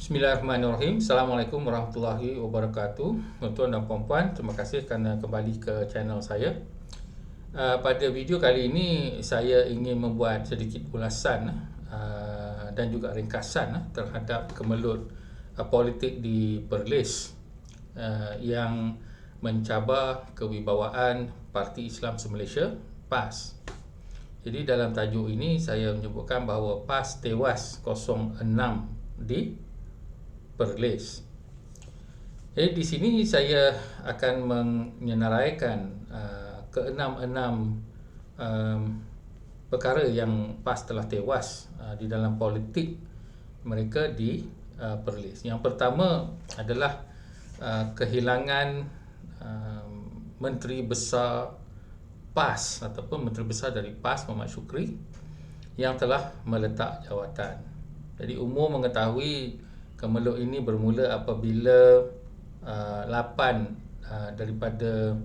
Bismillahirrahmanirrahim. Assalamualaikum warahmatullahi wabarakatuh. Tuan-tuan dan puan-puan, terima kasih kerana kembali ke channel saya. Pada video kali ini saya ingin membuat sedikit ulasan dan juga ringkasan terhadap kemelut politik di Perlis yang mencabar kewibawaan Parti Islam Se-Malaysia PAS. Jadi dalam tajuk ini saya menyebutkan bahawa PAS tewas 06 di Perlis. Jadi di sini saya akan menyenaraikan keenam-enam perkara yang PAS telah tewas di dalam politik mereka di Perlis. Yang pertama adalah kehilangan Menteri Besar PAS ataupun Menteri Besar dari PAS, Muhammad Shukri, yang telah meletak jawatan. Jadi umum mengetahui kemelut ini bermula apabila 8 daripada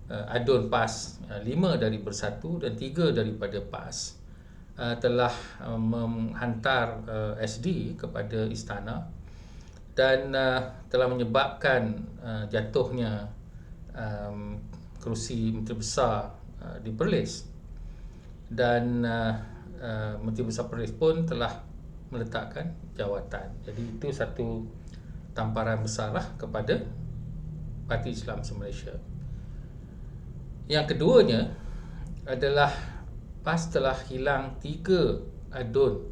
adun PAS, 5 dari Bersatu dan 3 daripada PAS telah menghantar SD kepada istana dan telah menyebabkan jatuhnya kerusi Menteri Besar di Perlis. Dan Menteri Besar Perlis pun telah meletakkan jawatan. Jadi itu satu tamparan besarlah kepada Parti Islam Se-Malaysia. Yang keduanya adalah PAS telah hilang 3 adun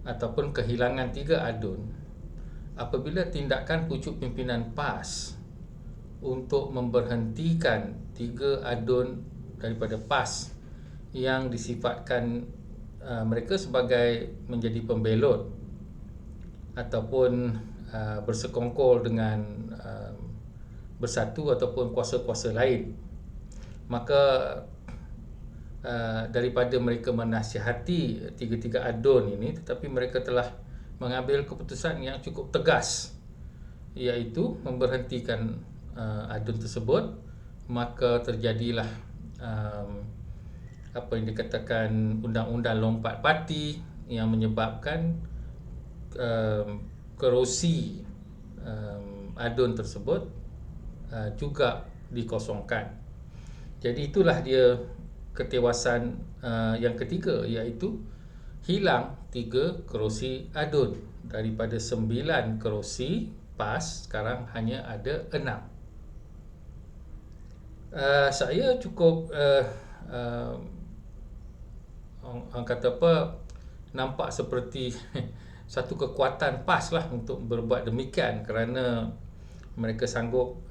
ataupun kehilangan 3 adun apabila tindakan pucuk pimpinan PAS untuk memberhentikan 3 adun daripada PAS yang disifatkan mereka sebagai menjadi pembelot ataupun bersekongkol dengan Bersatu ataupun kuasa-kuasa lain. Maka daripada mereka menasihati 3 adun ini, tetapi mereka telah mengambil keputusan yang cukup tegas, iaitu memberhentikan adun tersebut. Maka terjadilah apa yang dikatakan undang-undang lompat parti yang menyebabkan kerusi adun tersebut juga dikosongkan. Jadi itulah dia ketewasan yang ketiga, iaitu hilang 3 kerusi adun. Daripada 9 kerusi PAS, sekarang hanya ada 6. Saya cukup orang kata apa, nampak seperti satu kekuatan PAS lah untuk berbuat demikian, kerana mereka sanggup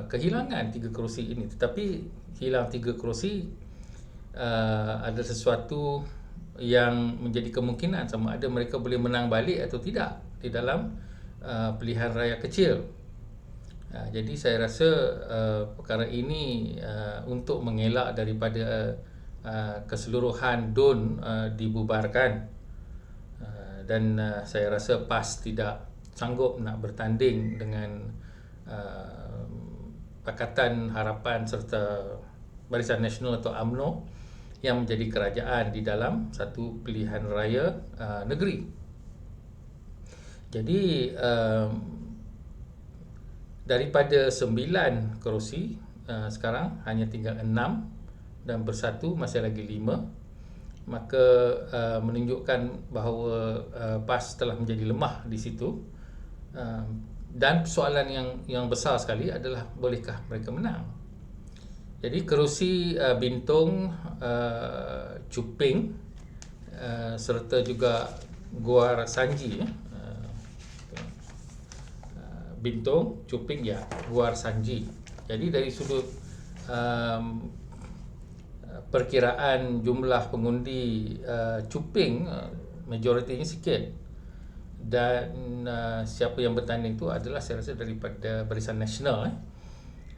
kehilangan 3 kerusi ini. Tetapi hilang 3 kerusi ada sesuatu yang menjadi kemungkinan sama ada mereka boleh menang balik atau tidak di dalam pilihan raya kecil. Jadi saya rasa perkara ini untuk mengelak daripada keseluruhan DUN dibubarkan, dan saya rasa PAS tidak sanggup nak bertanding dengan Pakatan Harapan serta Barisan Nasional atau UMNO yang menjadi kerajaan di dalam satu pilihan raya negeri. Jadi daripada 9 kerusi sekarang hanya tinggal 6 dan Bersatu masih lagi 5. Maka menunjukkan bahawa PAS telah menjadi lemah di situ. Dan soalan yang besar sekali adalah bolehkah mereka menang? Jadi kerusi Bintong, Cuping serta juga Guar Sanji, Bintong, Cuping, Guar Sanji. Jadi dari sudut perkiraan jumlah pengundi Cuping, majoritinya sikit, dan siapa yang bertanding tu adalah saya rasa daripada Barisan Nasional,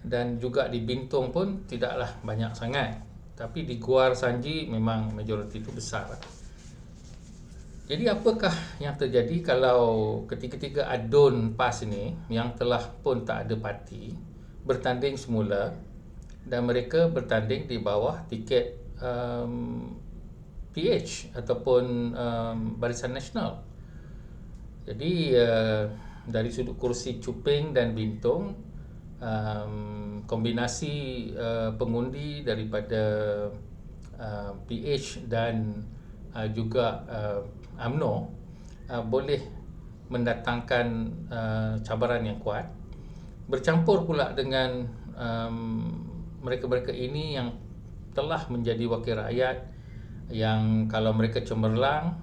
dan juga di Bintong pun tidaklah banyak sangat, tapi di Guar Sanji memang majoriti itu besar. Jadi apakah yang terjadi kalau ketiga-tiga adun PAS ini yang telah pun tak ada parti bertanding semula, dan mereka bertanding di bawah tiket PH ataupun Barisan Nasional? Jadi dari sudut kursi cuping dan bintung, kombinasi pengundi daripada PH dan juga UMNO boleh mendatangkan cabaran yang kuat, bercampur pula dengan mereka-mereka ini yang telah menjadi wakil rakyat, yang kalau mereka cemerlang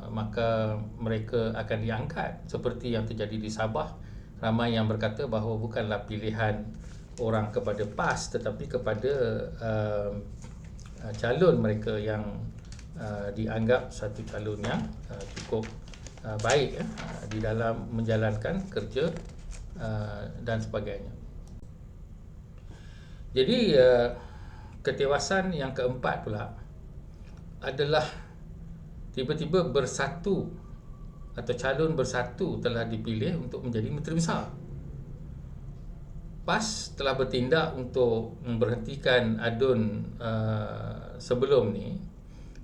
maka mereka akan diangkat seperti yang terjadi di Sabah. Ramai yang berkata bahawa bukanlah pilihan orang kepada PAS tetapi kepada calon mereka yang dianggap satu calon yang cukup baik di dalam menjalankan kerja dan sebagainya. Jadi ketewasan yang keempat pula adalah tiba-tiba bersatu atau calon bersatu telah dipilih untuk menjadi Menteri Besar. PAS telah bertindak untuk memberhentikan adun sebelum ni,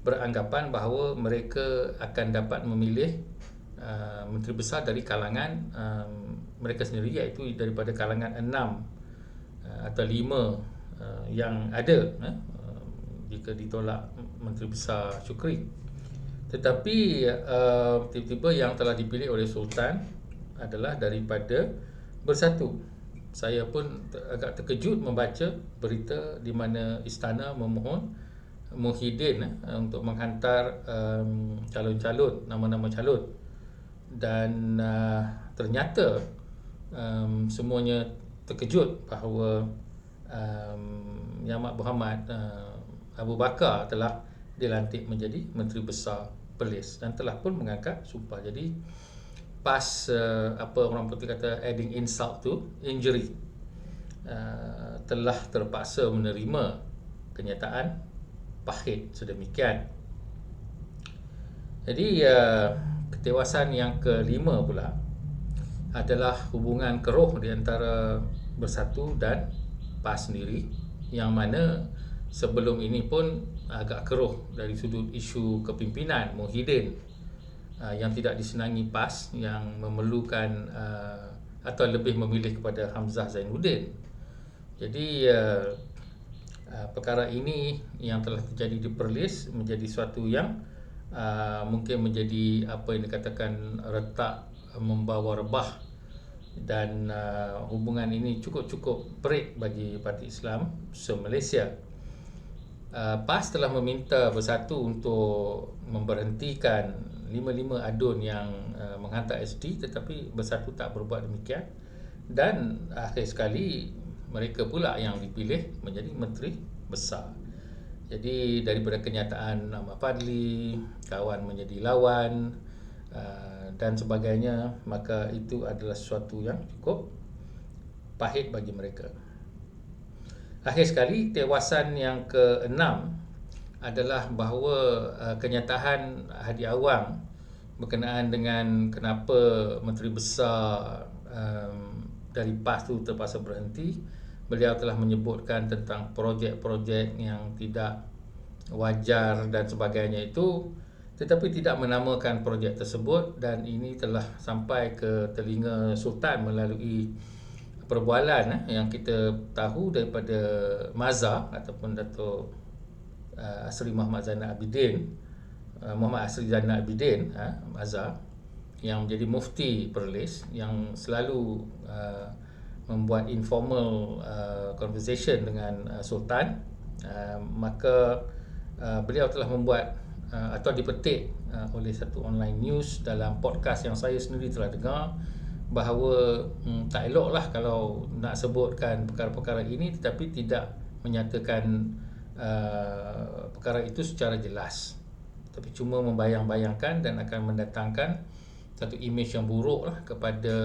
beranggapan bahawa mereka akan dapat memilih Menteri Besar dari kalangan mereka sendiri, iaitu daripada kalangan 6 atau 5 yang ada jika ditolak Menteri Besar Syukri. Tetapi tiba-tiba yang telah dipilih oleh Sultan adalah daripada Bersatu. Saya pun agak terkejut membaca berita di mana istana memohon Muhyiddin untuk menghantar calon-calon, nama-nama calon, dan ternyata semuanya terkejut bahawa Yang Amat Berhormat Abu Bakar telah dilantik menjadi Menteri Besar Perlis dan telah pun mengangkat sumpah. Jadi PAS, apa orang putih kata, adding insult to injury, telah terpaksa menerima kenyataan pahit sedemikian. Jadi ketewasan yang kelima pula adalah hubungan keruh di antara Bersatu dan PAS sendiri, yang mana sebelum ini pun agak keruh dari sudut isu kepimpinan Muhyiddin yang tidak disenangi PAS, yang memerlukan atau lebih memilih kepada Hamzah Zainuddin. Jadi perkara ini yang telah terjadi di Perlis menjadi suatu yang mungkin menjadi apa yang dikatakan retak membawa rebah, dan hubungan ini cukup perit bagi Parti Islam se-Malaysia. PAS telah meminta Bersatu untuk memberhentikan 5 adun yang menghantar SD, tetapi Bersatu tak berbuat demikian, dan akhir sekali mereka pula yang dipilih menjadi Menteri Besar. Jadi daripada kenyataan Ahmad Fadli, kawan menjadi lawan dan sebagainya, maka itu adalah sesuatu yang cukup pahit bagi mereka. Akhir sekali, tewasan yang ke-6 adalah bahawa kenyataan Hadi Awang berkenaan dengan kenapa Menteri Besar dari PAS itu terpaksa berhenti. Beliau telah menyebutkan tentang projek-projek yang tidak wajar dan sebagainya itu, tetapi tidak menamakan projek tersebut, dan ini telah sampai ke telinga Sultan melalui perbualan yang kita tahu daripada Mazhar ataupun Datuk Asri Muhammad Zainal Abidin, Muhammad Asri Zainal Abidin Mazhar, yang menjadi mufti Perlis, yang selalu membuat informal conversation dengan Sultan. Maka beliau telah membuat atau dipetik oleh satu online news dalam podcast yang saya sendiri telah dengar, bahawa tak eloklah kalau nak sebutkan perkara-perkara ini tetapi tidak menyatakan perkara itu secara jelas, tapi cuma membayang-bayangkan dan akan mendatangkan satu imej yang buruk lah kepada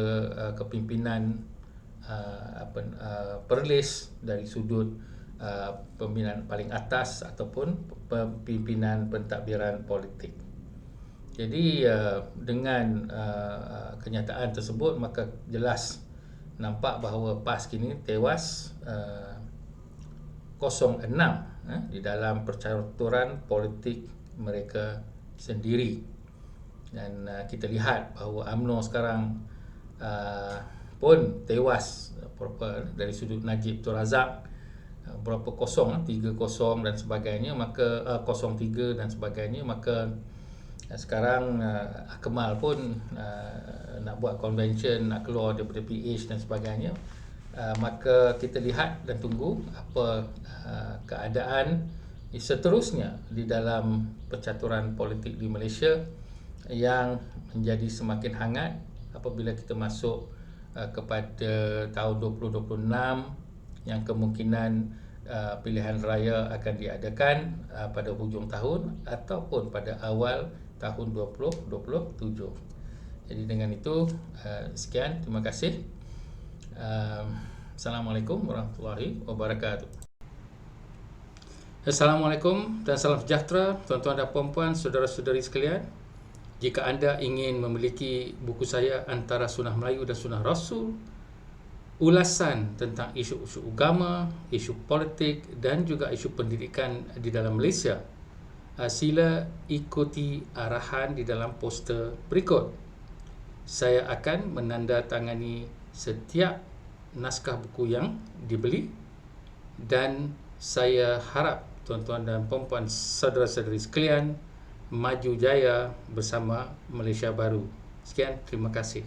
kepimpinan Perlis dari sudut pimpinan paling atas ataupun pimpinan pentadbiran politik. Jadi dengan kenyataan tersebut, maka jelas nampak bahawa PAS kini tewas 06 di dalam percaturan politik mereka sendiri. Dan kita lihat bahawa UMNO sekarang pun tewas dari sudut Najib Tun Razak, berapa kosong, 3-0 dan sebagainya, maka 0-3 dan sebagainya, maka sekarang Kemal pun nak buat convention, nak keluar daripada PH dan sebagainya. Maka kita lihat dan tunggu apa keadaan seterusnya di dalam percaturan politik di Malaysia yang menjadi semakin hangat apabila kita masuk kepada tahun 2026, yang kemungkinan pilihan raya akan diadakan pada hujung tahun ataupun pada awal tahun 2027. Jadi dengan itu sekian, terima kasih. Assalamualaikum warahmatullahi wabarakatuh. Assalamualaikum dan salam sejahtera tuan-tuan dan puan-puan, saudara-saudari sekalian. Jika anda ingin memiliki buku saya Antara Sunnah Melayu dan Sunnah Rasul, ulasan tentang isu-isu agama, isu politik dan juga isu pendidikan di dalam Malaysia, sila ikuti arahan di dalam poster berikut. Saya akan menandatangani setiap naskah buku yang dibeli dan saya harap tuan-tuan dan puan-puan, saudara-saudari sekalian, maju jaya bersama Malaysia Baru. Sekian, terima kasih.